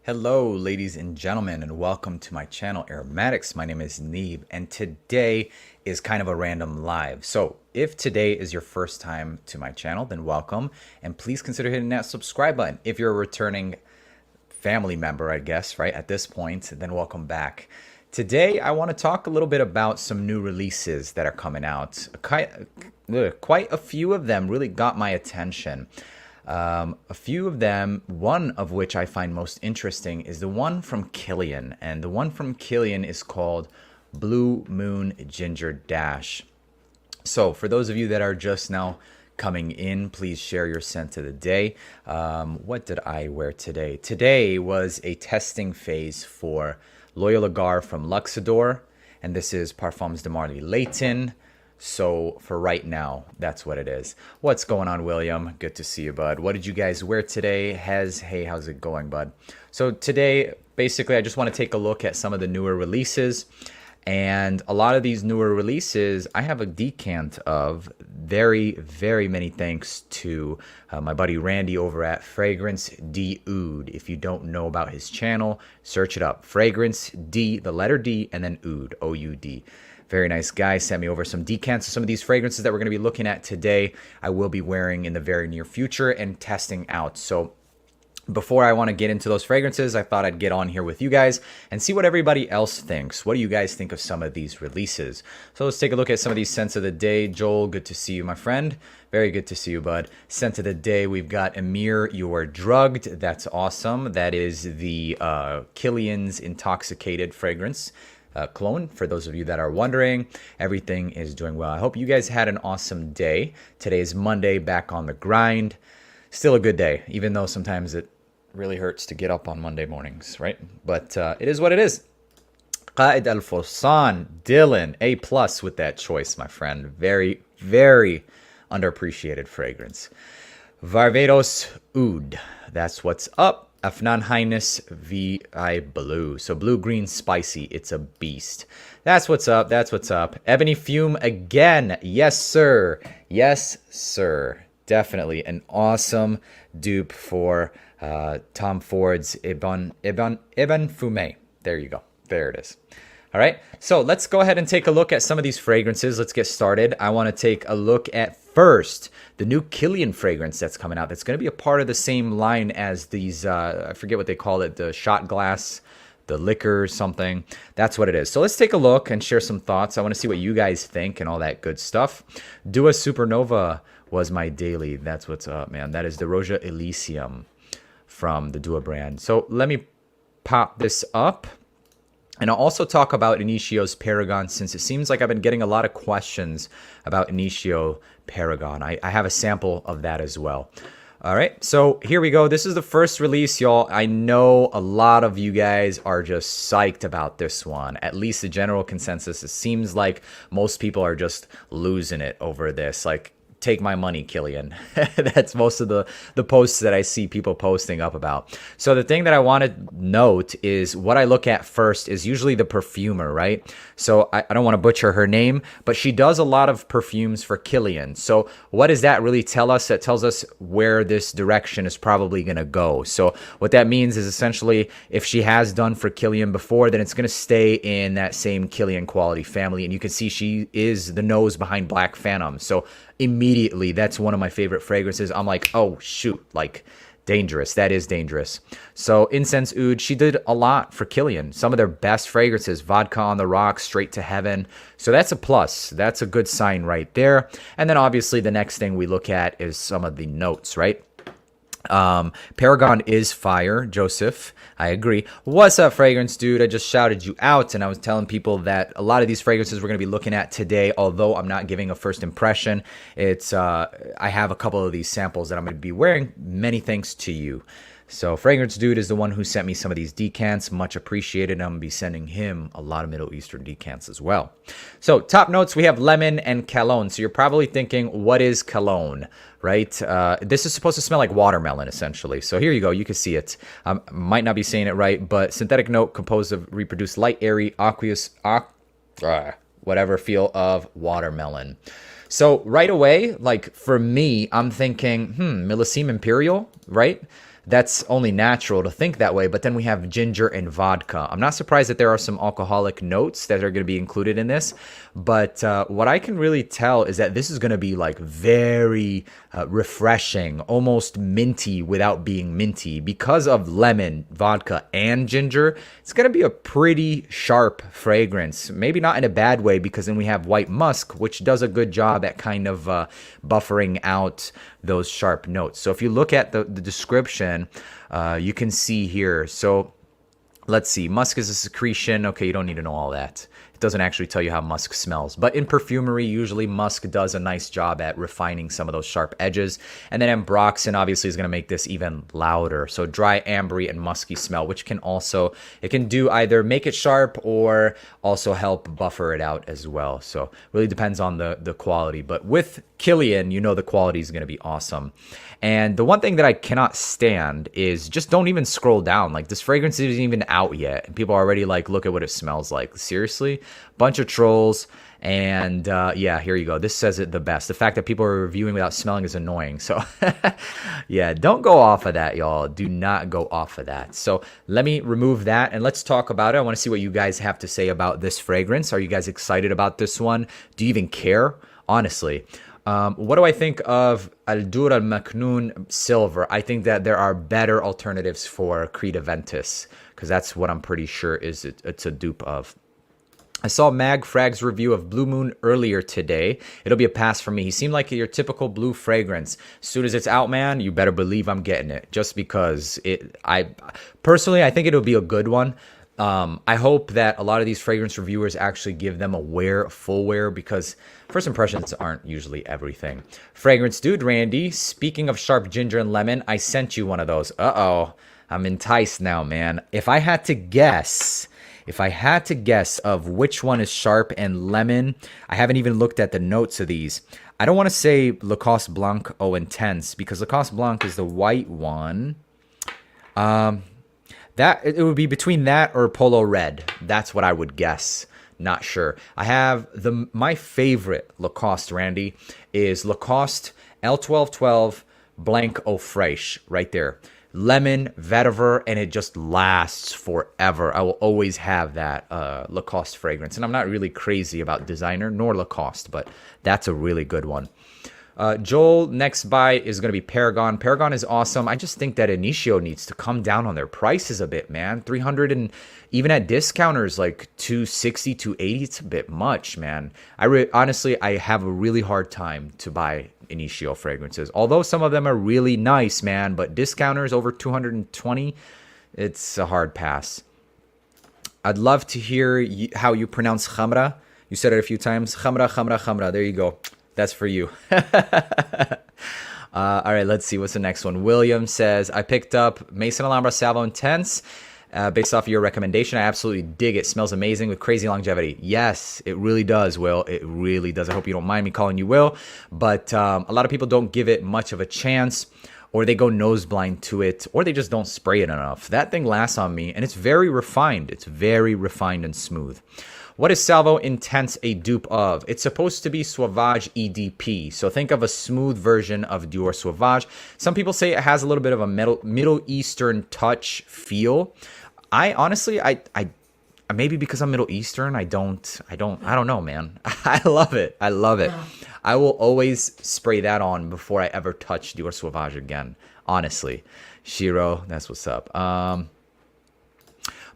Hello, ladies and gentlemen, and welcome to my channel, Aromatics. My name is Neve, and today is kind of a random live. So if today is your first time to my channel, then welcome, and please consider hitting that subscribe button. If you're a returning family member, I guess, right, at this point, then welcome back. Today, I want to talk a little bit about some new releases that are coming out. Quite a few of them really got my attention. A few of them, one of which I find most interesting, is the one from Kilian. And the one from Kilian is called Blue Moon Ginger Dash. So for those of you that are just now coming in, please share your scent of the day. What did I wear today? Today was a testing phase for Loyal Lagar from Luxador. And this is Parfums de Marly Layton. So for right now, that's what it is. What's going on, William? Good to see you, bud. What did you guys wear today? Hey, how's it going, bud? So today, basically, I just want to take a look at some of the newer releases. And a lot of these newer releases, I have a decant of. Very, very many thanks to my buddy Randy over at Fragrance D Oud. If you don't know about his channel, search it up. Fragrance D, the letter D, and then Oud, O-U-D. Very nice guy. Sent me over some decants of some of these fragrances that we're going to be looking at today. I will be wearing in the very near future and testing out. So before I want to get into those fragrances, I thought I'd get on here with you guys and see what everybody else thinks. What do you guys think of some of these releases? So let's take a look at some of these scents of the day. Joel, good to see you, my friend. Very good to see you, bud. Scent of the day, we've got Amir, You're Drugged. That's awesome. That is the Kilian's Intoxicated fragrance. Clone, for those of you that are wondering. Everything is doing well. I hope you guys had an awesome day. Today is Monday, back on the grind. Still a good day, even though sometimes it really hurts to get up on Monday mornings, right? But it is what it is. Qaid Al Fursan, Dylan, A+ with that choice, my friend. Very, very underappreciated fragrance. Varvatos Oud, that's what's up. Afnan Highness VI Blue. So blue, green, spicy. It's a beast. That's what's up. That's what's up. Ebony Fume again. Yes, sir. Yes, sir. Definitely an awesome dupe for Tom Ford's Ebon Fume. There you go. There it is. All right. So let's go ahead and take a look at some of these fragrances. Let's get started. I want to take a look at first the new Kilian fragrance that's coming out. That's going to be a part of the same line as these, I forget what they call it, the shot glass, the liquor or something. That's what it is. So let's take a look and share some thoughts. I want to see what you guys think and all that good stuff. Dua Supernova was my daily. That's what's up, man. That is the Roja Elysium from the Dua brand. So let me pop this up. And I'll also talk about Initio's Paragon, since it seems like I've been getting a lot of questions about Initio Paragon. I have a sample of that as well. All right, so here we go. This is the first release, y'all. I know a lot of you guys are just psyched about this one. At least the general consensus, it seems like most people are just losing it over this. Like, take my money, Kilian. That's most of the posts that I see people posting up about. So the thing that I want to note is what I look at first is usually the perfumer, right? So I don't want to butcher her name, but she does a lot of perfumes for Kilian. So what does that really tell us? That tells us where this direction is probably going to go. So what that means is essentially if she has done for Kilian before, then it's going to stay in that same Kilian quality family. And you can see she is the nose behind Black Phantom. So immediately, that's one of my favorite fragrances. I'm like, oh, shoot, like, dangerous. That is dangerous. So Inense Oud, she did a lot for Kilian. Some of their best fragrances, Vodka on the Rocks, Straight to Heaven. So that's a plus. That's a good sign right there. And then obviously the next thing we look at is some of the notes, right? Paragon is fire, Joseph. I agree. What's up, fragrance dude? I just shouted you out, and I was telling people that a lot of these fragrances we're going to be looking at today, although I'm not giving a first impression. It's I have a couple of these samples that I'm going to be wearing. Many thanks to you. So Fragrance Dude is the one who sent me some of these decants. Much appreciated. I'm going to be sending him a lot of Middle Eastern decants as well. So top notes, we have lemon and cologne. So you're probably thinking, what is cologne, right? This is supposed to smell like watermelon, essentially. So here you go. You can see it. Might not be saying it right, but synthetic note composed of reproduced light, airy, aqueous, whatever feel of watermelon. So right away, like for me, I'm thinking, Millesime Imperial, right? that's only natural to think that way. But then we have ginger and vodka. I'm not surprised that there are some alcoholic notes that are going to be included in this. But what I can really tell is that this is going to be like very refreshing, almost minty without being minty. Because of lemon, vodka, and ginger, it's going to be a pretty sharp fragrance. Maybe not in a bad way, because then we have white musk, which does a good job at kind of buffering out those sharp notes. So if you look at the description, you can see here. So let's see. Musk is a secretion. Okay, you don't need to know all that. It doesn't actually tell you how musk smells. But in perfumery, usually musk does a nice job at refining some of those sharp edges. And then ambroxan obviously is going to make this even louder. So dry, ambery, and musky smell, which can also, it can do either make it sharp or also help buffer it out as well. So really depends on the quality. But with Kilian, you know the quality is going to be awesome. And the one thing that I cannot stand is just don't even scroll down. Like, this fragrance isn't even out yet, and people are already like, look at what it smells like. Seriously? Bunch of trolls. And yeah, here you go. This says it the best. The fact that people are reviewing without smelling is annoying. So yeah, don't go off of that, y'all. Do not go off of that. So let me remove that and let's talk about it. I want to see what you guys have to say about this fragrance. Are you guys excited about this one? Do you even care? Honestly. What do I think of Al-Dur Al-Maknoon Silver? I think that there are better alternatives for Creed Aventus, because that's what I'm pretty sure it's a dupe of. I saw Mag Frag's review of Blue Moon earlier today. It'll be a pass for me. He seemed like your typical blue fragrance. As soon as it's out, man, you better believe I'm getting it. Just because I personally think it'll be a good one. I hope that a lot of these fragrance reviewers actually give them a full wear, because first impressions aren't usually everything. Fragrance Dude Randy, speaking of sharp ginger and lemon, I sent you one of those. Uh-oh, I'm enticed now, man. If I had to guess of which one is sharp and lemon, I haven't even looked at the notes of these. I don't want to say Lacoste Blanc Eau Intense, because Lacoste Blanc is the white one. That it would be between that or Polo Red. That's what I would guess. Not sure. I have my favorite Lacoste, Randy, is Lacoste L1212 Blanc Eau Fraiche, right there. Lemon, vetiver, and it just lasts forever. I will always have that Lacoste fragrance. And I'm not really crazy about designer nor Lacoste, but that's a really good one. Joel, next buy is going to be Paragon. Paragon is awesome. I just think that Initio needs to come down on their prices a bit, man. 300 and even at discounters like 260, 280, it's a bit much, man. Honestly, I have a really hard time to buy Initio fragrances. Although some of them are really nice, man, but discounters over 220, it's a hard pass. I'd love to hear how you pronounce Khamra. You said it a few times. Khamra, Khamra, Khamra. There you go. That's for you. All right, let's see. What's the next one? William says, I picked up Maison Alhambra Salvo Intense based off of your recommendation. I absolutely dig it. Smells amazing with crazy longevity. Yes, it really does, Will. It really does. I hope you don't mind me calling you Will. But a lot of people don't give it much of a chance, or they go nose blind to it, or they just don't spray it enough. That thing lasts on me, and it's very refined. It's very refined and smooth. What is Salvo Intense a dupe of? It's supposed to be Sauvage EDP. So think of a smooth version of Dior Sauvage. Some people say it has a little bit of a Middle Eastern touch feel. I honestly, maybe because I'm Middle Eastern, I don't know, man. I love it. I love it. I will always spray that on before I ever touch Dior Sauvage again. Honestly. Shiro, that's what's up.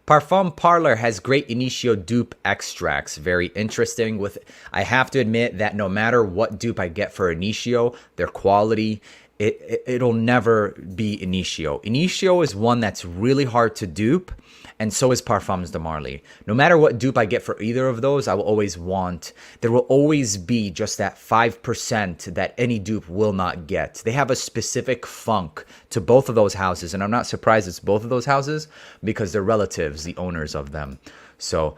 Parfum Parlor has great Initio dupe extracts. Very interesting. I have to admit that no matter what dupe I get for Initio, their quality, it'll never be Initio. Initio is one that's really hard to dupe, and so is Parfums de Marly. No matter what dupe I get for either of those, there will always be just that 5% that any dupe will not get. They have a specific funk to both of those houses, and I'm not surprised it's both of those houses because they're relatives, the owners of them. So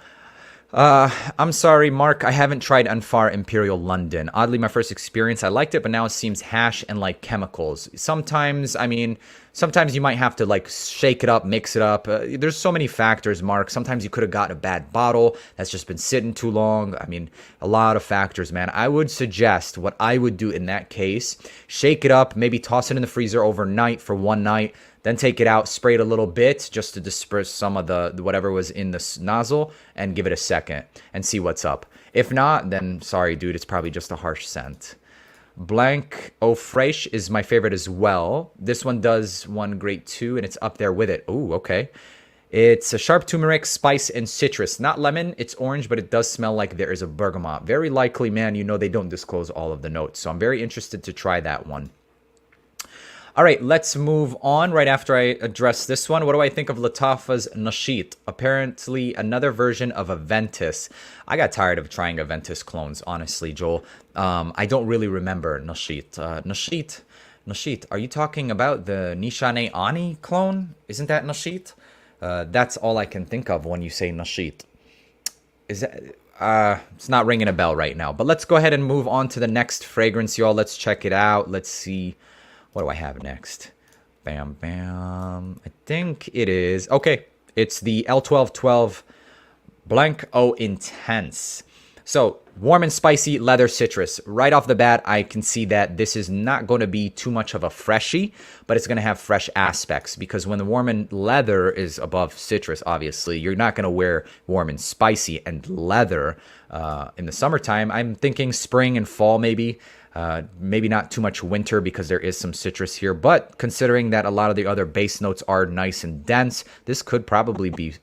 I'm sorry, Mark, I haven't tried Anfar Imperial London. Oddly, my first experience, I liked it, but now it seems hash and like chemicals. Sometimes, I mean, sometimes you might have to like shake it up, mix it up. There's so many factors, Mark. Sometimes you could have got a bad bottle that's just been sitting too long. I mean, a lot of factors, man. I would suggest what I would do in that case, shake it up, maybe toss it in the freezer overnight for one night, then take it out, spray it a little bit just to disperse some of the whatever was in the nozzle, and give it a second and see what's up. If not, then sorry, dude, it's probably just a harsh scent. Blanc Au Fraiche is my favorite as well. This one does one great too, and it's up there with it. Ooh, okay. It's a sharp turmeric, spice, and citrus. Not lemon, it's orange, but it does smell like there is a bergamot. Very likely, man, you know they don't disclose all of the notes. So I'm very interested to try that one. All right, let's move on right after I address this one. What do I think of Lattafa's Nashit? Apparently another version of Aventus. I got tired of trying Aventus clones, honestly, Joel. I don't really remember Nashit. Nashit, are you talking about the Nishane Ani clone? Isn't that Nashit? That's all I can think of when you say Nashit. Is that... it's not ringing a bell right now. But let's go ahead and move on to the next fragrance, y'all. Let's check it out. Let's see... What do I have next? Bam, bam. I think it is... Okay, it's the L1212 Blanc Eau Intense. So, warm and spicy leather citrus. Right off the bat, I can see that this is not going to be too much of a freshie, but it's going to have fresh aspects, because when the warm and leather is above citrus, obviously, you're not going to wear warm and spicy and leather in the summertime. I'm thinking spring and fall maybe. Maybe not too much winter because there is some citrus here, but considering that a lot of the other base notes are nice and dense, this could probably be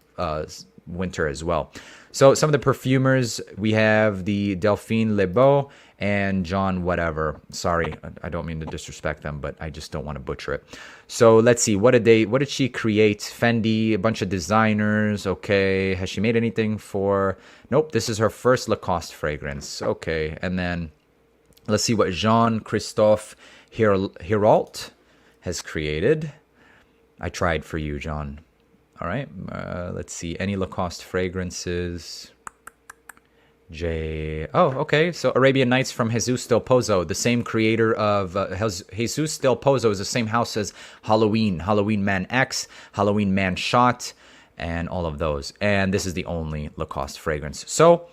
winter as well. So some of the perfumers, we have the Delphine Lebeau and John whatever. Sorry, I don't mean to disrespect them, but I just don't want to butcher it. So let's see, what did she create? Fendi, a bunch of designers. Okay, has she made anything for... Nope, this is her first Lacoste fragrance. Okay, and then let's see what Jean-Christophe Hirault has created. I tried for you, John. All right, let's see. Any Lacoste fragrances? Oh, okay. So Arabian Nights from Jesus del Pozo, the same creator of... Jesus del Pozo is the same house as Halloween, Halloween Man X, Halloween Man Shot, and all of those. And this is the only Lacoste fragrance. So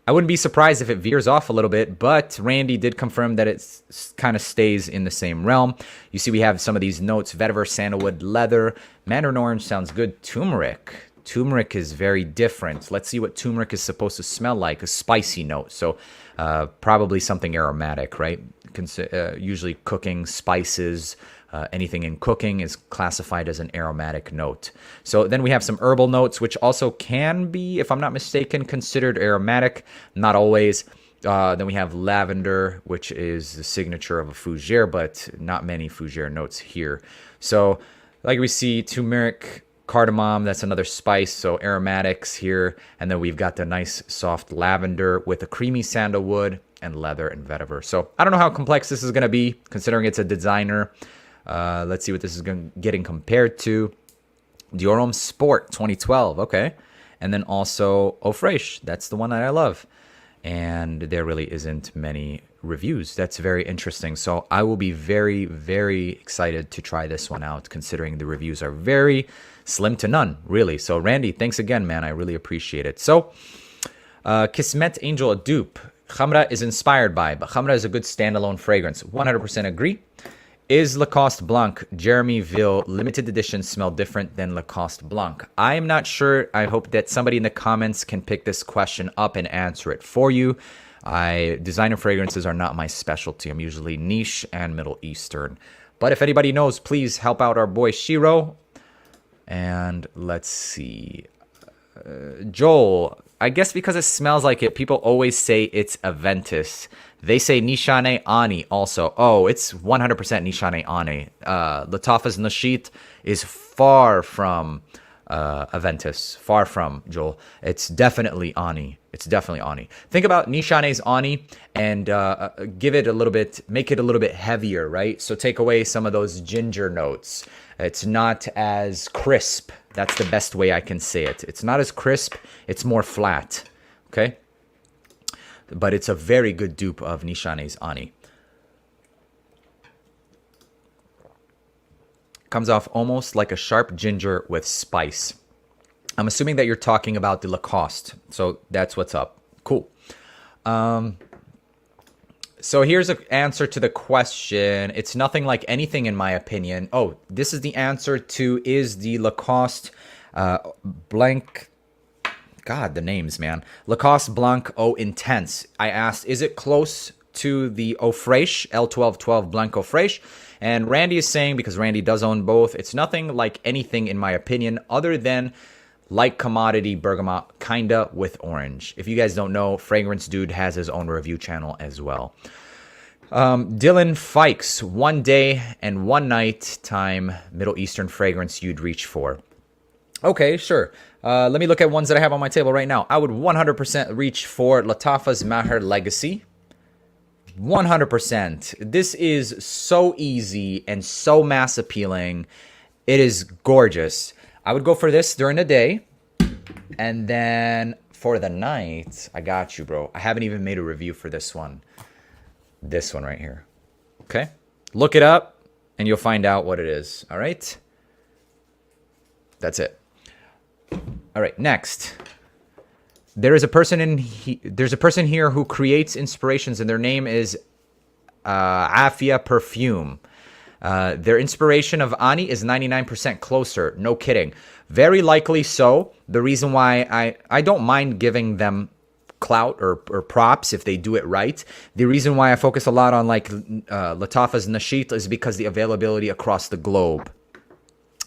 I wouldn't be surprised if it veers off a little bit, but Randy did confirm that it kind of stays in the same realm. You see we have some of these notes: vetiver, sandalwood, leather, mandarin orange sounds good, turmeric. Turmeric is very different. Let's see what turmeric is supposed to smell like, a spicy note. So probably something aromatic, right? Usually cooking, spices, anything in cooking is classified as an aromatic note. So then we have some herbal notes, which also can be, if I'm not mistaken, considered aromatic. Not always. Then we have lavender, which is the signature of a fougere, but not many fougere notes here. So like we see turmeric, cardamom, that's another spice, so aromatics here. And then we've got the nice soft lavender with a creamy sandalwood and leather and vetiver. So I don't know how complex this is going to be, considering it's a designer. Let's see what this is getting compared to. Dior Homme Sport 2012, okay. And then also Eau Fraiche, that's the one that I love. And there really isn't many reviews. That's very interesting. So I will be very, very excited to try this one out, considering the reviews are very slim to none, really. So Randy, thanks again, man. I really appreciate it. So Kismet Angel, a dupe. Khamra is inspired by, but Khamra is a good standalone fragrance. 100% agree. Is Lacoste Blanc Jeremy Ville limited edition smell different than Lacoste Blanc? I'm not sure. I hope that somebody in the comments can pick this question up and answer it for you. Designer fragrances are not my specialty. I'm usually niche and Middle Eastern. But if anybody knows, please help out our boy Shiro. And let's see. Joel, I guess because it smells like it, people always say it's Aventus. They say Nishane Ani also. Oh, it's 100% Nishane Ani. Lattafa's Nashit is far from Aventus. Far from, Joel. It's definitely Ani. It's definitely Ani. Think about Nishane's Ani and give it a little bit, make it a little bit heavier, right? So take away some of those ginger notes. It's not as crisp. That's the best way I can say it. It's not as crisp. It's more flat, okay? But it's a very good dupe of Nishane's Ani. Comes off almost like a sharp ginger with spice. I'm assuming that you're talking about the Lacoste. So that's what's up. Cool. So here's an answer to the question. It's nothing like anything in my opinion. Oh, this is the answer to is the Lacoste blank. God, the names, man. Lacoste Blanc Eau Intense. I asked, is it close to the Eau Fraiche, L1212 Blanc Eau Fraiche? And Randy is saying, because Randy does own both, it's nothing like anything in my opinion other than like commodity bergamot, kinda with orange. If you guys don't know, Fragrance Dude has his own review channel as well. Dylan Fikes, 1 day and 1 night time Middle Eastern fragrance you'd reach for. Okay, sure. Let me look at ones that I have on my table right now. I would 100% reach for Lattafa's Maher Legacy. 100%. This is so easy and so mass appealing. It is gorgeous. I would go for this during the day. And then for the night, I got you, bro. I haven't even made a review for this one. This one right here. Okay? Look it up and you'll find out what it is. All right? That's it. All right, next. There's a person here who creates inspirations, and their name is Afia Perfume. Their inspiration of Ani is 99% closer. No kidding. Very likely so. The reason why I don't mind giving them clout or props if they do it right. The reason why I focus a lot on like Lattafa's Nashit is because the availability across the globe.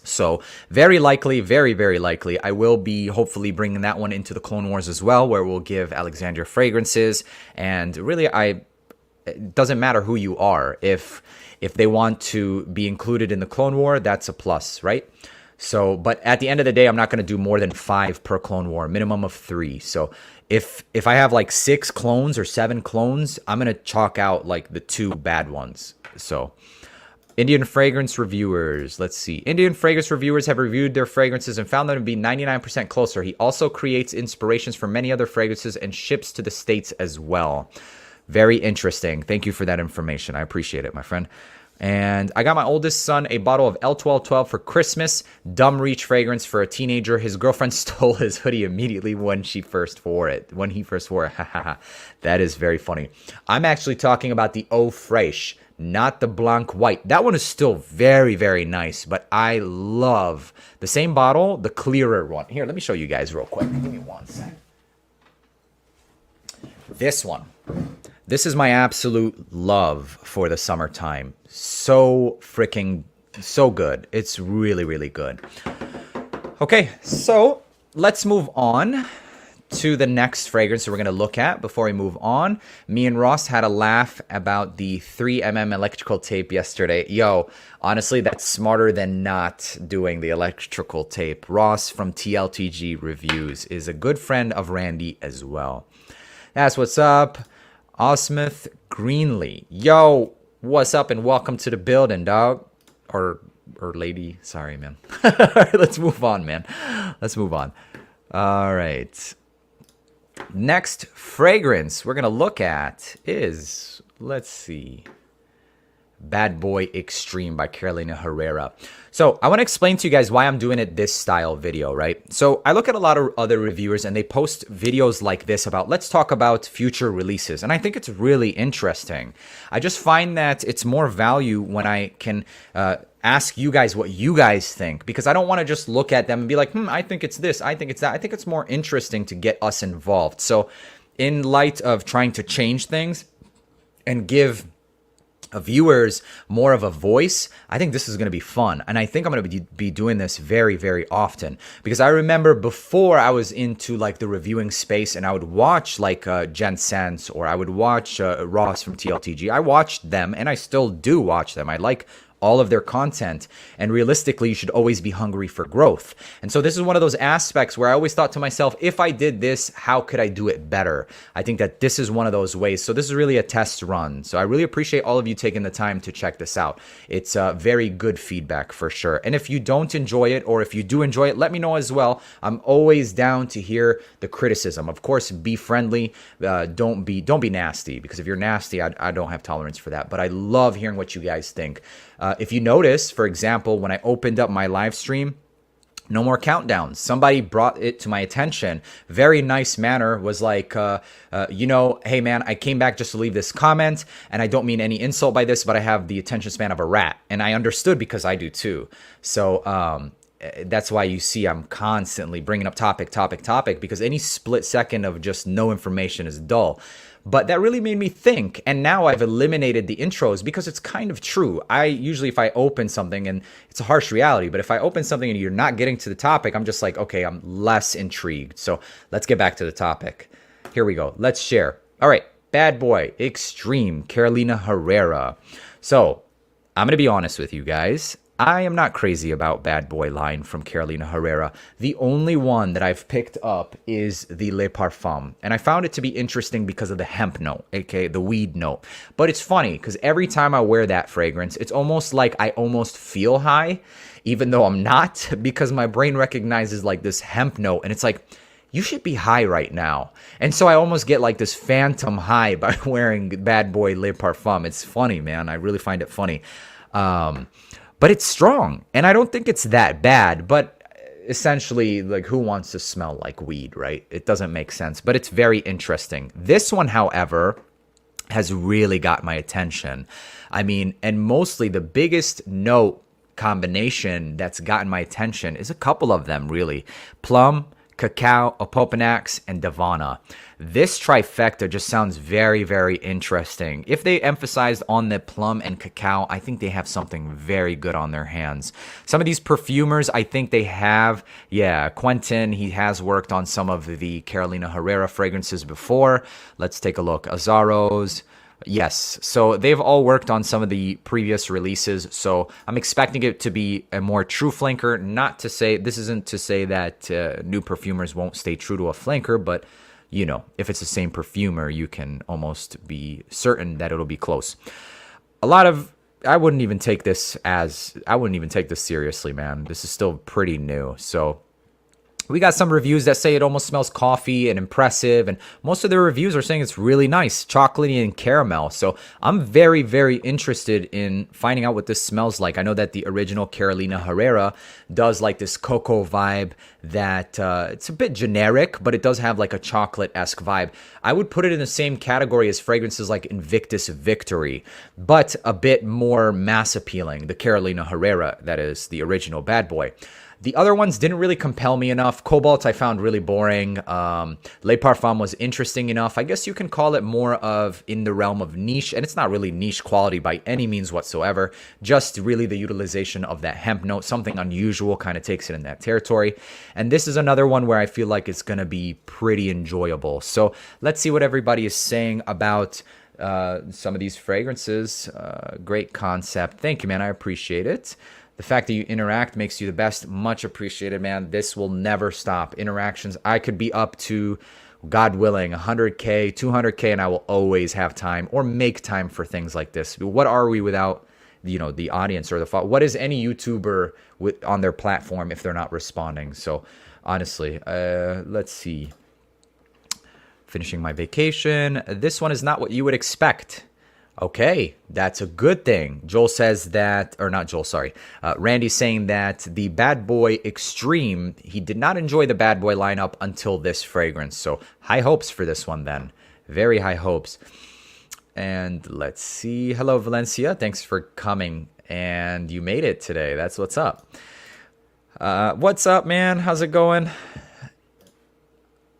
So very likely, very, very likely, I will be hopefully bringing that one into the Clone Wars as well, where we'll give Alexandria fragrances. And really, it doesn't matter who you are. If they want to be included in the Clone War, that's a plus, right? So, but at the end of the day, I'm not going to do more than 5 per Clone War, minimum of 3. So if I have like 6 clones or 7 clones, I'm going to chalk out like the 2 bad ones. So Indian fragrance reviewers. Let's see. Indian fragrance reviewers have reviewed their fragrances and found them to be 99% closer. He also creates inspirations for many other fragrances and ships to the States as well. Very interesting. Thank you for that information. I appreciate it, my friend. And I got my oldest son a bottle of L1212 for Christmas. Dumb reach fragrance for a teenager. His girlfriend stole his hoodie immediately when he first wore it. That is very funny. I'm actually talking about the Eau Fraiche, not the Blanc White. That one is still very, very nice, but I love the same bottle, the clearer one. Here, let me show you guys real quick. Give me 1 sec. This one. This is my absolute love for the summertime. So good. It's really, really good. Okay, so let's move on to the next fragrance that we're going to look at. Before we move on, me and Ross had a laugh about the 3mm electrical tape yesterday. Yo, honestly, that's smarter than not doing the electrical tape. Ross from TLTG Reviews is a good friend of Randy as well. That's what's up. Osmith Greenlee. Yo, what's up and welcome to the building, dog. Or lady. Sorry, man. Let's move on, man. Let's move on. All right. Next fragrance we're going to look at is, let's see, Bad Boy Extreme by Carolina Herrera. So I want to explain to you guys why I'm doing it this style video, right? So I look at a lot of other reviewers and they post videos like this about, let's talk about future releases. And I think it's really interesting. I just find that it's more value when I can ask you guys what you guys think, because I don't want to just look at them and be like, I think it's this, I think it's that. I think it's more interesting to get us involved. So in light of trying to change things and give viewers more of a voice, I think this is going to be fun. And I think I'm going to be doing this very, very often, because I remember before I was into like the reviewing space and I would watch like Jen Sands, or I would watch Ross from TLTG. I watched them and I still do watch them. I like all of their content, and realistically you should always be hungry for growth. And so this is one of those aspects where I always thought to myself, if I did this, how could I do it better? I think that this is one of those ways. So this is really a test run. So I really appreciate all of you taking the time to check this out. It's very good feedback for sure. And if you don't enjoy it, or if you do enjoy it, let me know as well. I'm always down to hear the criticism. Of course, be friendly. Don't be nasty, because if you're nasty, I don't have tolerance for that. But I love hearing what you guys think. If you notice, for example, when I opened up my live stream, no more countdowns. Somebody brought it to my attention. Very nice manner, was like, hey man, I came back just to leave this comment, and I don't mean any insult by this, but I have the attention span of a rat. And I understood, because I do too. So that's why you see I'm constantly bringing up topic, because any split second of just no information is dull. But that really made me think, and now I've eliminated the intros because it's kind of true. I usually, if I open something, and it's a harsh reality, but if I open something and you're not getting to the topic, I'm just like, okay, I'm less intrigued. So let's get back to the topic. Here we go. Let's share. All right, Bad Boy Extreme, Carolina Herrera. So I'm going to be honest with you guys. I am not crazy about Bad Boy line from Carolina Herrera. The only one that I've picked up is the Le Parfum. And I found it to be interesting because of the hemp note, aka the weed note. But it's funny because every time I wear that fragrance, it's almost like I almost feel high, even though I'm not, because my brain recognizes like this hemp note. And it's like, you should be high right now. And so I almost get like this phantom high by wearing Bad Boy Le Parfum. It's funny, man. I really find it funny. But it's strong, and I don't think it's that bad, but essentially, like, who wants to smell like weed, right? It doesn't make sense, but it's very interesting. This one, however, has really got my attention. I mean, and mostly the biggest note combination that's gotten my attention is a couple of them, really. Plum, cacao, opopanax, and Davana. This trifecta just sounds very, very interesting. If they emphasized on the plum and cacao, I think they have something very good on their hands. Some of these perfumers, I think they have, Quentin, he has worked on some of the Carolina Herrera fragrances before. Let's take a look. Azaros. Yes, so they've all worked on some of the previous releases, so I'm expecting it to be a more true flanker. Not to say, this isn't to say that new perfumers won't stay true to a flanker, but you know, if it's the same perfumer, you can almost be certain that it'll be close. I wouldn't even take this seriously, man. This is still pretty new, so we got some reviews that say it almost smells coffee and impressive, and most of the reviews are saying it's really nice, chocolatey and caramel. So I'm very, very interested in finding out what this smells like. I know that the original Carolina Herrera does like this cocoa vibe that it's a bit generic, but it does have like a chocolate-esque vibe. I would put it in the same category as fragrances like Invictus Victory, but a bit more mass appealing. The Carolina Herrera, that is the original Bad Boy. The other ones didn't really compel me enough. Cobalt I found really boring. Le Parfum was interesting enough. I guess you can call it more of in the realm of niche, and it's not really niche quality by any means whatsoever. Just really the utilization of that hemp note. Something unusual kind of takes it in that territory. And this is another one where I feel like it's going to be pretty enjoyable. So let's see what everybody is saying about some of these fragrances. Great concept. Thank you, man. I appreciate it. The fact that you interact makes you the best. Much appreciated, man. This will never stop. Interactions, I could be up to, God willing, 100K, 200K, and I will always have time or make time for things like this. What are we without, you know, the audience or the what is any YouTuber on their platform if they're not responding? So honestly, let's see. Finishing my vacation. This one is not what you would expect. Okay, that's a good thing. Joel says that, or not Joel, sorry. Randy's saying that the Bad Boy Extreme, he did not enjoy the Bad Boy lineup until this fragrance. So high hopes for this one then. Very high hopes. And let's see. Hello, Valencia. Thanks for coming. And you made it today. That's what's up. What's up, man? How's it going?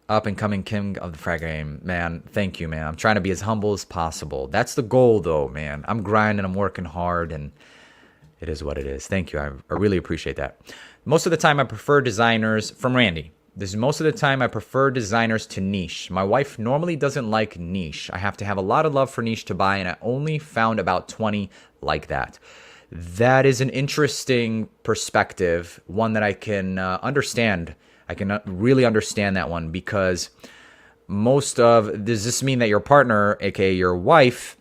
Up and coming king of the frag game, man. Thank you, man. I'm trying to be as humble as possible. That's the goal, though, man. I'm grinding, I'm working hard, and it is what it is. Thank you. I really appreciate that. Most of the time, I prefer designers from Randy. Most of the time, I prefer designers to niche. My wife normally doesn't like niche. I have to have a lot of love for niche to buy, and I only found about 20 like that. That is an interesting perspective, one that I can understand. I can really understand that one, because does this mean that your partner, aka your wife,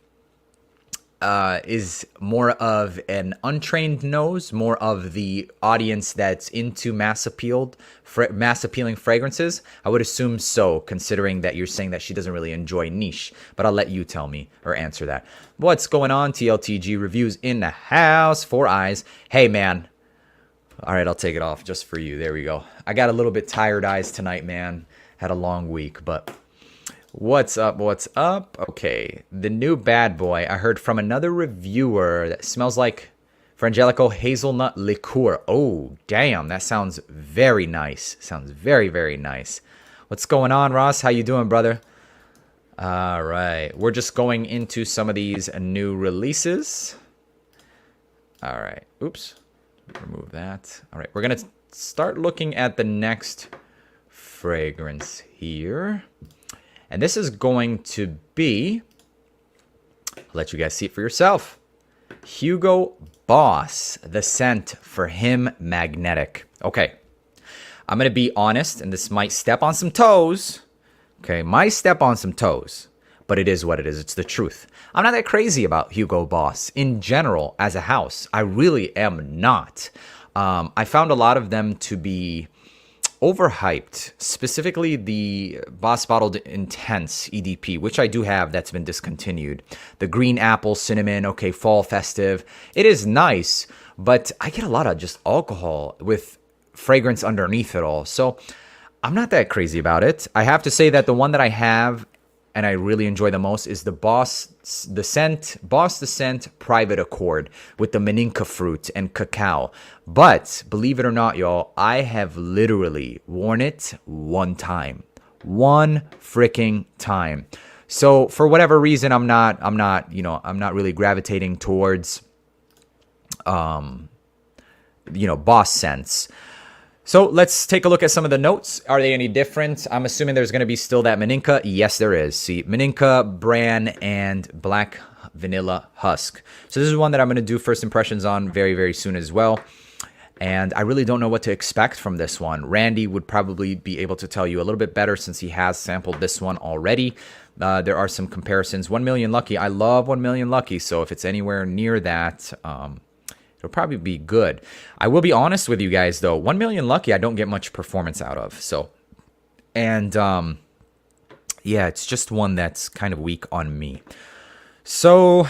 is more of an untrained nose, more of the audience that's into mass appealing fragrances? I would assume so, considering that you're saying that she doesn't really enjoy niche. But I'll let you tell me or answer that. What's going on? TLTG reviews in the house. 4 eyes. Hey, man. All right, I'll take it off just for you. There we go. I got a little bit tired eyes tonight, man. Had a long week, but what's up? What's up? Okay, the new bad boy. I heard from another reviewer that smells like Frangelico hazelnut liqueur. Oh, damn, that sounds very nice. Sounds very, very nice. What's going on, Ross? How you doing, brother? All right, we're just going into some of these new releases. All right, oops. Remove that. All right, we're going to start looking at the next fragrance here. And this is going to be, I'll let you guys see it for yourself. Hugo Boss, the scent for him magnetic. Okay, I'm going to be honest, and this might step on some toes. Okay, might step on some toes, but it is what it is. It's the truth. I'm not that crazy about Hugo Boss in general as a house. I really am not. I found a lot of them to be overhyped, specifically the Boss Bottled Intense EDP, which I do have, that's been discontinued. The green apple, cinnamon, okay, fall festive. It is nice, but I get a lot of just alcohol with fragrance underneath it all. So I'm not that crazy about it. I have to say that the one that I have and I really enjoy the most is the Boss the Scent Private Accord with the Maninka fruit and cacao. But believe it or not, y'all, I have literally worn it one time. One freaking time. So for whatever reason, I'm not really gravitating towards Boss scents. So let's take a look at some of the notes. Are they any different? I'm assuming there's going to be still that Maninka. Yes, there is. See, Maninka, bran, and black vanilla husk. So this is one that I'm going to do first impressions on very, very soon as well. And I really don't know what to expect from this one. Randy would probably be able to tell you a little bit better since he has sampled this one already. There are some comparisons. 1 Million Lucky. I love 1 Million Lucky. So if it's anywhere near that, it'll probably be good. I will be honest with you guys, though. 1 Million Lucky, I don't get much performance out of. So, and yeah, it's just one that's kind of weak on me. So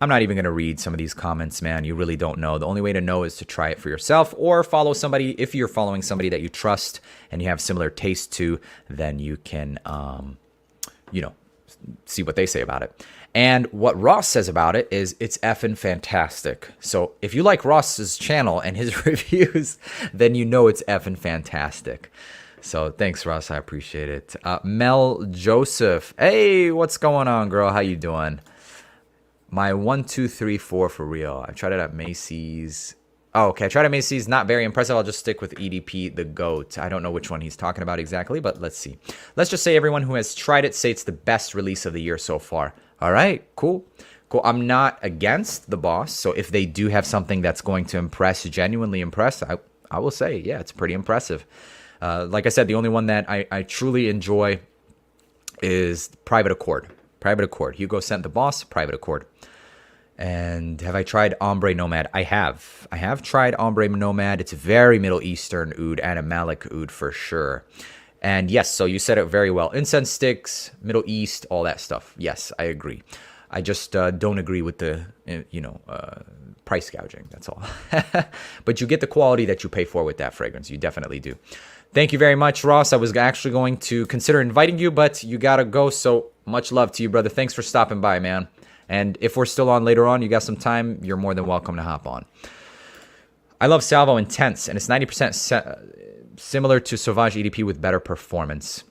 I'm not even going to read some of these comments, man. You really don't know. The only way to know is to try it for yourself or follow somebody. If you're following somebody that you trust and you have similar taste to, then you can, see what they say about it. And what Ross says about it is it's effing fantastic. So if you like Ross's channel and his reviews, then you know it's effing fantastic. So thanks, Ross. I appreciate it. Mel Joseph. Hey, what's going on, girl? How you doing? My 1, 2, 3, 4 for real. I tried it at Macy's. Oh, okay. I tried at Macy's. Not very impressive. I'll just stick with EDP, the GOAT. I don't know which one he's talking about exactly, but let's see. Let's just say everyone who has tried it say it's the best release of the year so far. All right, cool. I'm not against the Boss. So if they do have something that's going to impress, genuinely impress, I will say, yeah, it's pretty impressive. Like I said, the only one that I truly enjoy is Private Accord. Private Accord. Hugo sent the Boss, Private Accord. And have I tried Ombre Nomad? I have. I have tried Ombre Nomad. It's very Middle Eastern oud, animalic oud for sure. And yes, so you said it very well. Incense sticks, Middle East, all that stuff. Yes, I agree. I just don't agree with the, price gouging. That's all. But you get the quality that you pay for with that fragrance. You definitely do. Thank you very much, Ross. I was actually going to consider inviting you, but you got to go. So much love to you, brother. Thanks for stopping by, man. And if we're still on later on, you got some time, you're more than welcome to hop on. I love Salvo Intense, and it's 90% similar to Sauvage EDP with better performance.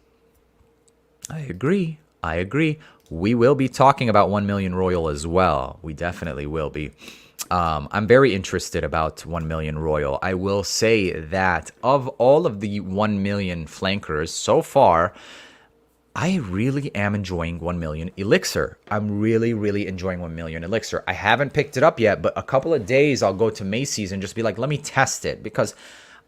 I agree. We will be talking about 1 Million Royal as well. We definitely will be. I'm very interested about 1 Million Royal. I will say that of all of the 1 million flankers so far, I really am enjoying 1 Million Elixir. I'm really enjoying 1 Million Elixir. I haven't picked it up yet, but a couple of days I'll go to Macy's and just be like, let me test it. Because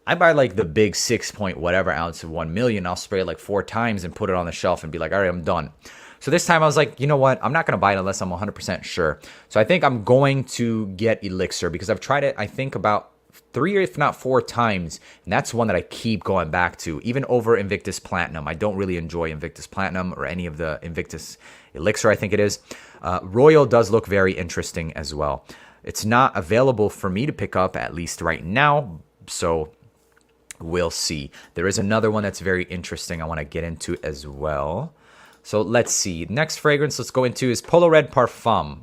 I buy like the big 6 point whatever ounce of 1 million. I'll spray it like 4 times and put it on the shelf and be like, all right, I'm done. So this time I was like, you know what? I'm not going to buy it unless I'm 100% sure. So I think I'm going to get Elixir because I've tried it, I think, about 3 or if not 4 times, and that's one that I keep going back to, even over Invictus Platinum. I don't really enjoy Invictus Platinum or any of the Invictus Elixir, I think it is. Royal does look very interesting as well. It's not available for me to pick up, at least right now, so we'll see. There is another one that's very interesting I want to get into as well. So let's see. Next fragrance let's go into is Polo Red Parfum.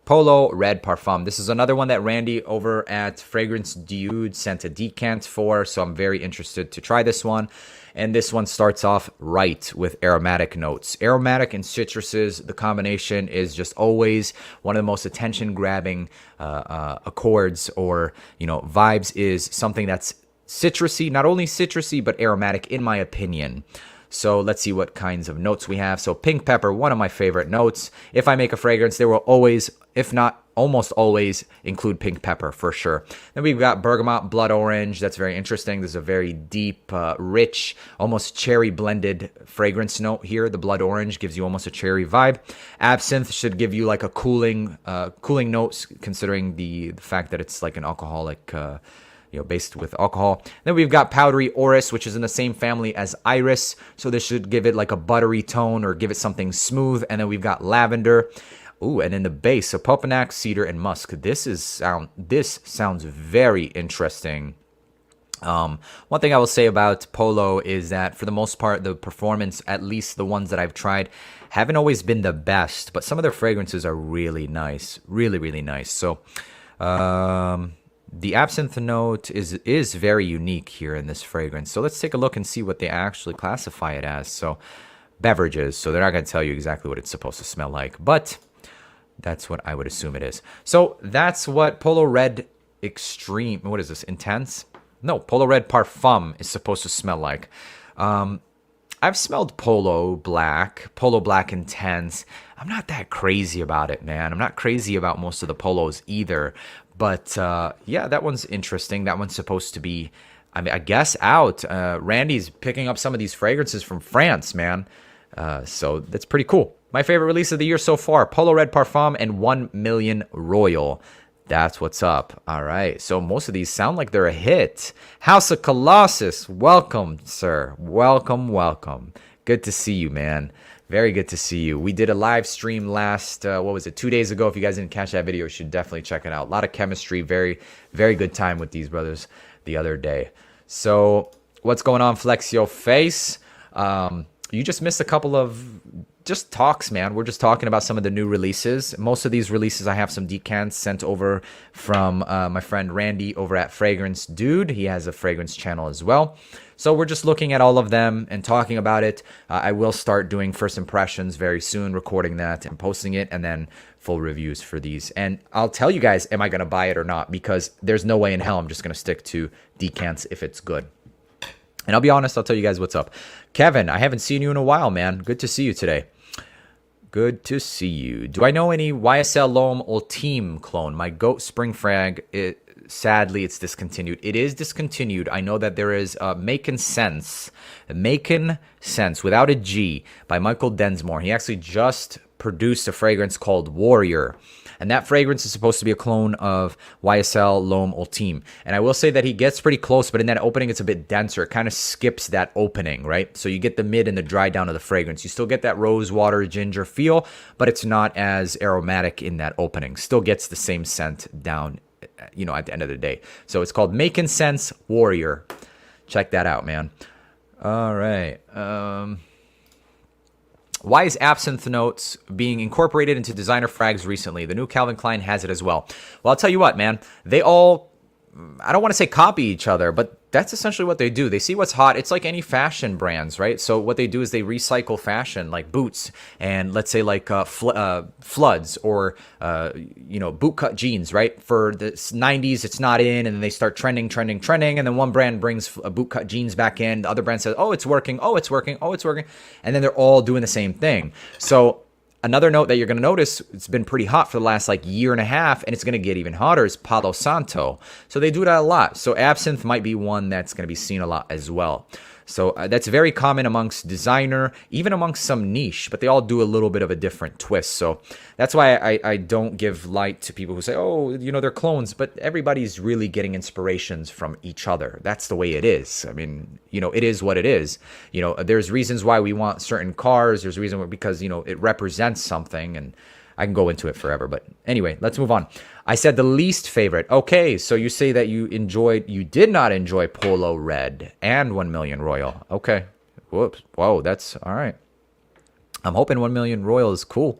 Polo Red Parfum. This is another one that Randy over at Fragrance Dude sent a decant for, so I'm very interested to try this one. And this one starts off right with aromatic notes. Aromatic and citruses, the combination is just always one of the most attention-grabbing accords or, you know, vibes, is something that's citrusy, not only citrusy, but aromatic in my opinion. So let's see what kinds of notes we have. So pink pepper, one of my favorite notes. If I make a fragrance, there will always, if not almost always, include pink pepper for sure. Then we've got bergamot, blood orange. That's very interesting. This is a very deep, rich, almost cherry blended fragrance note here. The blood orange gives you almost a cherry vibe. Absinthe should give you like a cooling notes, considering the fact that it's like an alcoholic, based with alcohol. Then we've got powdery orris, which is in the same family as iris, so this should give it like a buttery tone or give it something smooth. And then we've got lavender. Ooh, and in the base, so popinac, cedar, and musk. This sounds very interesting. One thing I will say about Polo is that for the most part, the performance, at least the ones that I've tried, haven't always been the best, but some of their fragrances are really nice, really, really nice. So, the absinthe note is very unique here in this fragrance. So let's take a look and see what they actually classify it as. So beverages. So they're not going to tell you exactly what it's supposed to smell like, but that's what I would assume it is. So that's what Polo Red Extreme, what is this, Intense? No, Polo Red Parfum is supposed to smell like. I've smelled Polo Black Intense. I'm not that crazy about it, man. I'm not crazy about most of the Polos either. But yeah, that one's interesting. That one's supposed to be, I guess, out. Randy's picking up some of these fragrances from France, man. So that's pretty cool. My favorite release of the year so far, Polo Red Parfum and 1 Million Royal. That's what's up. All right. So most of these sound like they're a hit. House of Colossus. Welcome, sir. Welcome, welcome. Good to see you, man. Very good to see you. We did a live stream last, 2 days ago. If you guys didn't catch that video, you should definitely check it out. A lot of chemistry. Very, very good time with these brothers the other day. So what's going on, Flex Your Face? You just missed a couple of just talks, man. We're just talking about some of the new releases. Most of these releases, I have some decants sent over from my friend Randy over at Fragrance Dude. He has a fragrance channel as well. So we're just looking at all of them and talking about it. I will start doing first impressions very soon, recording that and posting it, and then full reviews for these. And I'll tell you guys, am I going to buy it or not? Because there's no way in hell I'm just going to stick to decants if it's good. And I'll be honest, I'll tell you guys what's up. Kevin, I haven't seen you in a while, man. Good to see you today. Good to see you. Do I know any YSL L'Homme Ultime clone? My GOAT Spring Frag, sadly, it's discontinued. It is discontinued. I know that there is Making Sense without a G by Michael Densmore. He actually just produced a fragrance called Warrior. And that fragrance is supposed to be a clone of YSL L'Homme Ultime. And I will say that he gets pretty close, but in that opening, it's a bit denser. It kind of skips that opening, right? So you get the mid and the dry down of the fragrance. You still get that rose water ginger feel, but it's not as aromatic in that opening. Still gets the same scent down, at the end of the day. So it's called Making Sense Warrior. Check that out, man. All right. Why is absinthe notes being incorporated into designer frags recently? The new Calvin Klein has it as well. Well, I'll tell you what, man. They all, I don't want to say copy each other, but that's essentially what they do. They see what's hot. It's like any fashion brands, right? So what they do is they recycle fashion, like boots, and let's say like floods or boot cut jeans, right? For the 90s, it's not in, and then they start trending, and then one brand brings boot cut jeans back in. The other brand says, "Oh, it's working. Oh, it's working. Oh, it's working," and then they're all doing the same thing. So Another note that you're going to notice, it's been pretty hot for the last like year and a half, and it's going to get even hotter, is Palo Santo. So they do that a lot. So absinthe might be one that's going to be seen a lot as well. So that's very common amongst designer, even amongst some niche, but they all do a little bit of a different twist. So that's why I don't give light to people who say, oh, you know, they're clones, but everybody's really getting inspirations from each other. That's the way it is. I mean, you know, it is what it is. You know, there's reasons why we want certain cars. There's a reason because, you know, it represents something, and I can go into it forever. But anyway, let's move on. I said the least favorite. Okay, so you say that you did not enjoy Polo Red and 1 Million Royal. Okay. Whoops. Whoa, that's all right. I'm hoping 1 Million Royal is cool.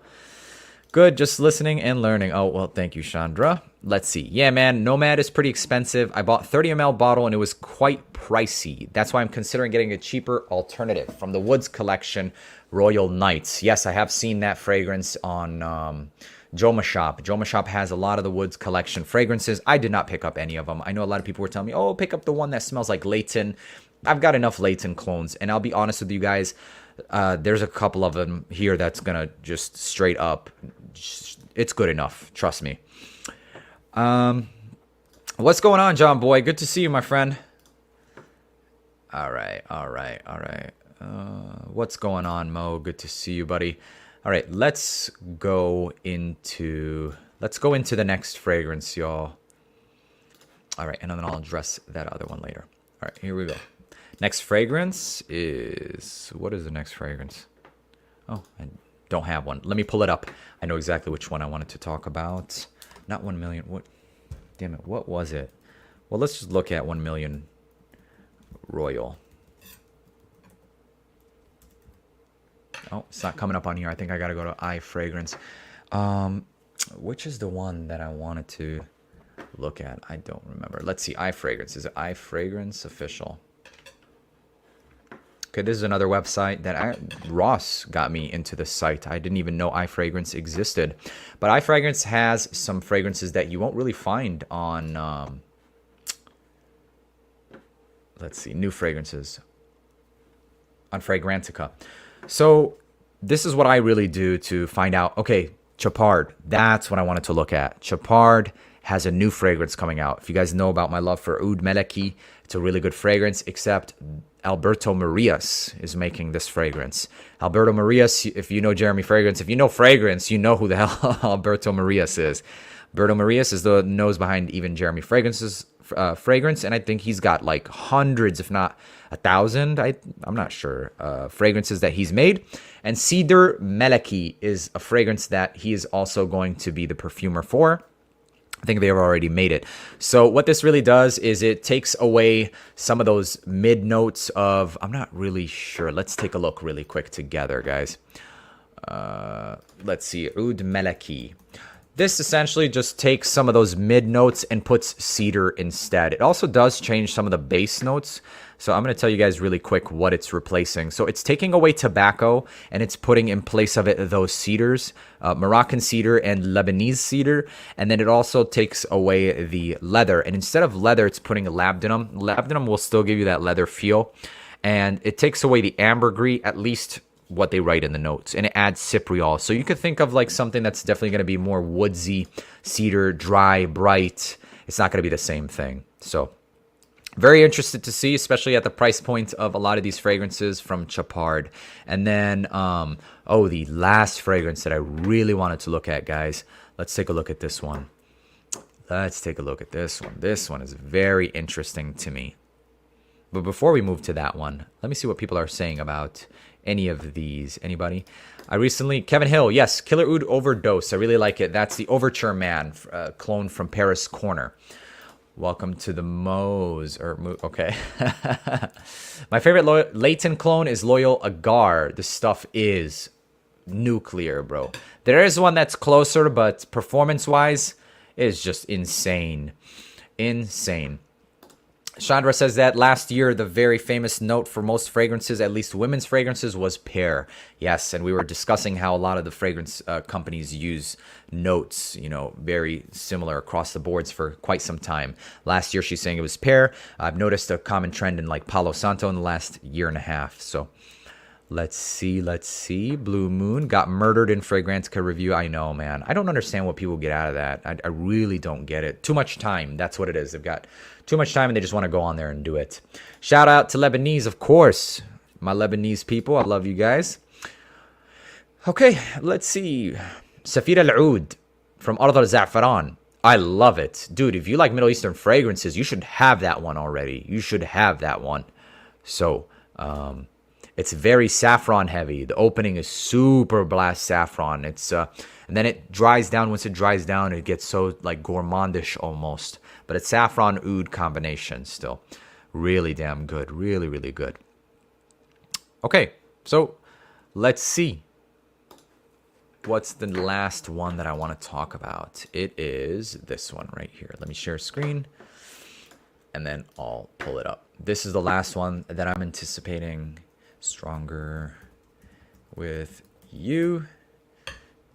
Good, just listening and learning. Oh, well, thank you, Chandra. Let's see. Yeah, man, Nomad is pretty expensive. I bought 30 ml bottle, and it was quite pricey. That's why I'm considering getting a cheaper alternative from the Woods collection, Royal Knights. Yes, I have seen that fragrance on Joma Shop. Joma Shop has a lot of the Woods collection fragrances. I did not pick up any of them. I know a lot of people were telling me, oh, pick up the one that smells like Layton. I've got enough Layton clones, and I'll be honest with you guys, there's a couple of them here that's going to just straight up, it's good enough. Trust me. What's going on, John Boy? Good to see you, my friend. All right. What's going on, Mo? Good to see you, buddy. All right, let's go into the next fragrance, y'all. All right, and then I'll address that other one later. All right, here we go. Next fragrance is, what is the next fragrance? Oh, I don't have one. Let me pull it up. I know exactly which one I wanted to talk about. Not 1 million. What? Damn it. What was it? Well, let's just look at 1 Million Royal. Oh, it's not coming up on here. I think I got to go to I Fragrance. Which is the one that I wanted to look at? I don't remember. Let's see. I Fragrance. Is it I Fragrance Official? Okay, this is another website that Ross got me into the site. I didn't even know iFragrance existed. But iFragrance has some fragrances that you won't really find on, let's see, new fragrances on Fragrantica. So this is what I really do to find out, okay, Chapard, that's what I wanted to look at. Chapard has a new fragrance coming out. If you guys know about my love for Oud Meleki, it's a really good fragrance, except Alberto Marias is making this fragrance. Alberto Marias, if you know Jeremy Fragrance, if you know fragrance, you know who the hell Alberto Marias is. Alberto Marias is the nose behind even Jeremy Fragrance's fragrance, and I think he's got like hundreds, if not 1,000, I'm not sure, fragrances that he's made. And Cedar Meleki is a fragrance that he is also going to be the perfumer for. I think they've already made it. So what this really does is it takes away some of those mid notes of, I'm not really sure. Let's take a look really quick together, guys. Let's see, Oud Meleki. This essentially just takes some of those mid notes and puts cedar instead. It also does change some of the base notes. So I'm going to tell you guys really quick what it's replacing. So it's taking away tobacco and it's putting in place of it those cedars, Moroccan cedar and Lebanese cedar. And then it also takes away the leather. And instead of leather, it's putting labdanum. Labdanum will still give you that leather feel. And it takes away the ambergris, at least what they write in the notes, and it adds cypriol. So you could think of like something that's definitely going to be more woodsy, cedar, dry, bright. It's not going to be the same thing. So very interested to see, especially at the price point of a lot of these fragrances from Chapard. And then, the last fragrance that I really wanted to look at, guys. Let's take a look at this one. Let's take a look at this one. This one is very interesting to me. But before we move to that one, let me see what people are saying about any of these. Anybody? Kevin Hill, yes, Killer Oud Overdose. I really like it. That's the Overture Man, clone from Paris Corner. Welcome to the Moe's. Okay. My favorite Layton clone is Loyal Agar. This stuff is nuclear, bro. There is one that's closer, but performance-wise, it is just insane. Insane. Chandra says that last year, the very famous note for most fragrances, at least women's fragrances, was pear. Yes, and we were discussing how a lot of the fragrance companies use notes, very similar across the boards for quite some time. Last year, she's saying it was pear. I've noticed a common trend in like Palo Santo in the last year and a half. So Let's see. Let's see. Blue Moon got murdered in Fragrantica review. I know, man. I don't understand what people get out of that. I really don't get it. Too much time. That's what it is. They've got too much time and they just want to go on there and do it. Shout out to Lebanese, of course. My Lebanese people. I love you guys. Okay, let's see. Safir Al-Oud from Ard al-Za'faran. I love it. Dude, if you like Middle Eastern fragrances, you should have that one already. You should have that one. So, it's very saffron heavy. The opening is super blast saffron. It's and then it dries down. Once it dries down, it gets so like gourmandish almost. But it's saffron oud combination still. Really damn good. Really, really good. Okay, so let's see. What's the last one that I want to talk about? It is this one right here. Let me share screen and then I'll pull it up. This is the last one that I'm anticipating. Stronger with you.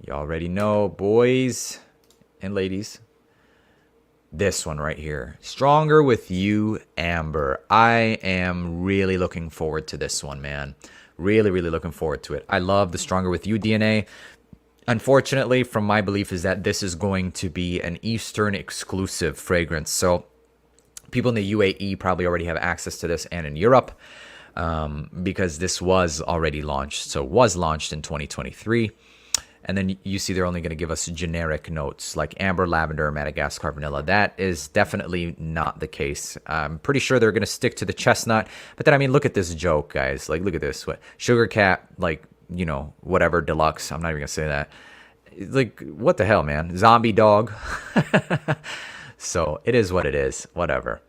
You already know, boys and ladies. This one right here. Stronger with you, Amber. I am really looking forward to this one, man. Really, really looking forward to it. I love the Stronger with You DNA. Unfortunately, from my belief is that this is going to be an Eastern exclusive fragrance. So people in the UAE probably already have access to this, and in Europe. Because this was already launched. So it was launched in 2023. And then you see they're only going to give us generic notes like amber, lavender, Madagascar, vanilla. That is definitely not the case. I'm pretty sure they're going to stick to the chestnut. But then, I mean, look at this joke, guys. Like, look at this. What Sugar Cat, like, you know, whatever, deluxe. I'm not even going to say that. Like, what the hell, man? Zombie dog. So it is what it is. Whatever.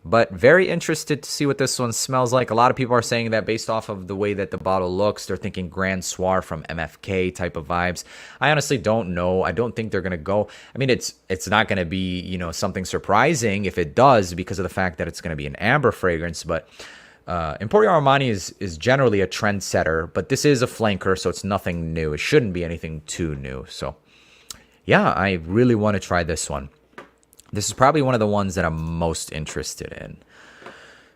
But very interested to see what this one smells like. A lot of people are saying that based off of the way that the bottle looks, they're thinking Grand Soir from MFK type of vibes. I honestly don't know. I don't think they're going to go. I mean, it's not going to be, you know, something surprising if it does because of the fact that it's going to be an amber fragrance. But Emporio Armani is generally a trendsetter, but this is a flanker, so it's nothing new. It shouldn't be anything too new. So, yeah, I really want to try this one. This is probably one of the ones that I'm most interested in.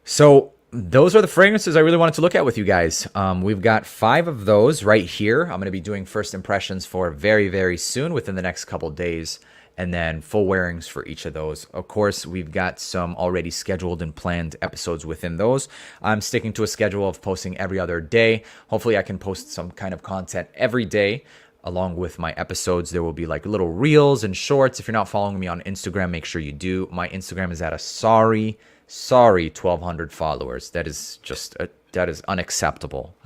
So those are the fragrances I really wanted to look at with you guys. We've got 5 of those right here. I'm going to be doing first impressions for very, very soon within the next couple days. And then full wearings for each of those. Of course, we've got some already scheduled and planned episodes within those. I'm sticking to a schedule of posting every other day. Hopefully I can post some kind of content every day. Along with my episodes, there will be like little reels and shorts. If you're not following me on Instagram, make sure you do. My Instagram is at a sorry 1,200 followers. That is just, that is unacceptable.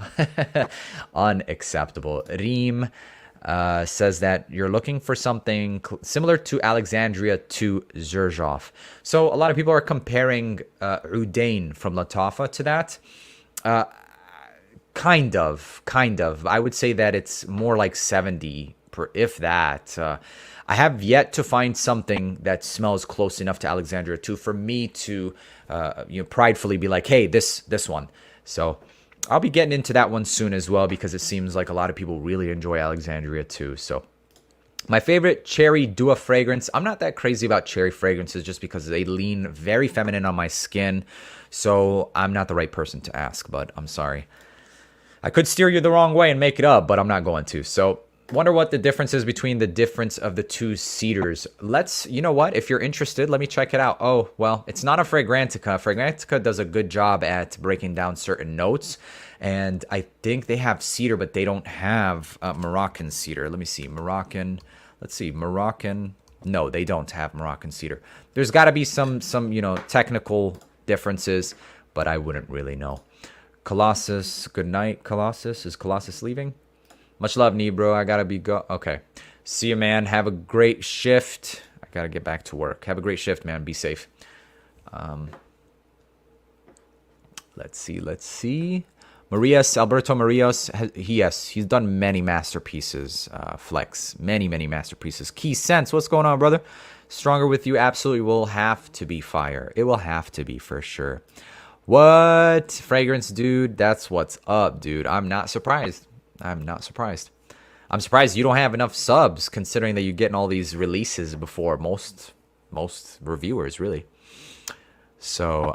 Unacceptable. Reem says that you're looking for something similar to Alexandria to Xerjoff. So a lot of people are comparing Udain from Latafa to that. Kind of. I would say that it's more like 70, if that. I have yet to find something that smells close enough to Alexandria 2 for me to, pridefully be like, hey, this one. So I'll be getting into that one soon as well because it seems like a lot of people really enjoy Alexandria 2. So my favorite cherry Dua fragrance. I'm not that crazy about cherry fragrances just because they lean very feminine on my skin. So I'm not the right person to ask, but I'm sorry. I could steer you the wrong way and make it up, but I'm not going to. So wonder what the difference is between the difference of the 2 cedars. You know what? If you're interested, let me check it out. Oh, well, it's not a Fragrantica. Fragrantica does a good job at breaking down certain notes. And I think they have cedar, but they don't have Moroccan cedar. Let me see. Moroccan. No, they don't have Moroccan cedar. There's got to be some technical differences, but I wouldn't really know. Colossus, good night, Colossus. Is Colossus leaving? Much love, Nee, bro. I gotta be Okay. See you, man. Have a great shift. I gotta get back to work. Have a great shift, man. Be safe. Let's see. Alberto Marias. He's done many masterpieces. Flex. Many masterpieces. Key Sense. What's going on, brother? Stronger with You absolutely will have to be fire. It will have to be for sure. What? Fragrance, dude? That's what's up, dude. I'm not surprised. I'm surprised you don't have enough subs, considering that you're getting all these releases before most reviewers, really. So,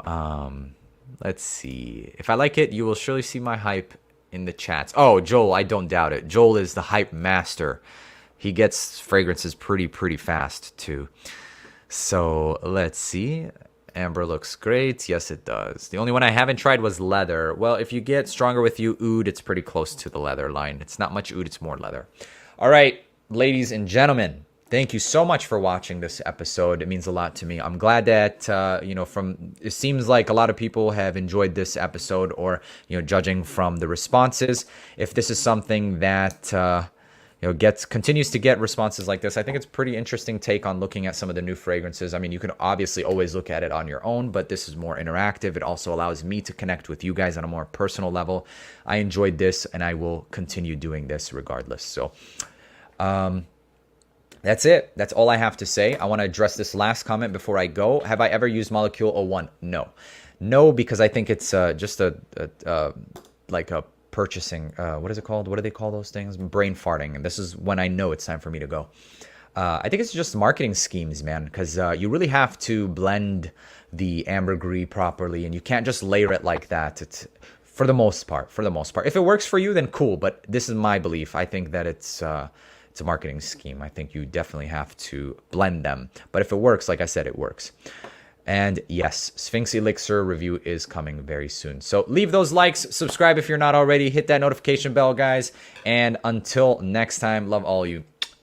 let's see. If I like it, you will surely see my hype in the chats. Oh, Joel, I don't doubt it. Joel is the hype master. He gets fragrances pretty fast too. So let's see. Amber looks great. Yes, it does. The only one I haven't tried was leather. Well, if you get Stronger With You oud, it's pretty close to the leather line. It's not much oud, it's more leather. All right, ladies and gentlemen, thank you so much for watching this episode. It means a lot to me. I'm glad that, it seems like a lot of people have enjoyed this episode, or, judging from the responses. If this is something that, continues to get responses like this, I think it's a pretty interesting take on looking at some of the new fragrances. I mean, you can obviously always look at it on your own, but this is more interactive. It also allows me to connect with you guys on a more personal level. I enjoyed this, and I will continue doing this regardless. So, that's it. That's all I have to say. I want to address this last comment before I go. Have I ever used Molecule 01? No, because I think it's just like a purchasing, what is it called? What do they call those things? Brain farting. And this is when I know it's time for me to go. I think it's just marketing schemes, man, because you really have to blend the ambergris properly, and you can't just layer it like that. It's for the most part. If it works for you, then cool. But this is my belief. I think that it's a marketing scheme. I think you definitely have to blend them. But if it works, like I said, it works. And yes, Sphinx Elixir review is coming very soon. So leave those likes, subscribe if you're not already, hit that notification bell, guys. And until next time, love all you.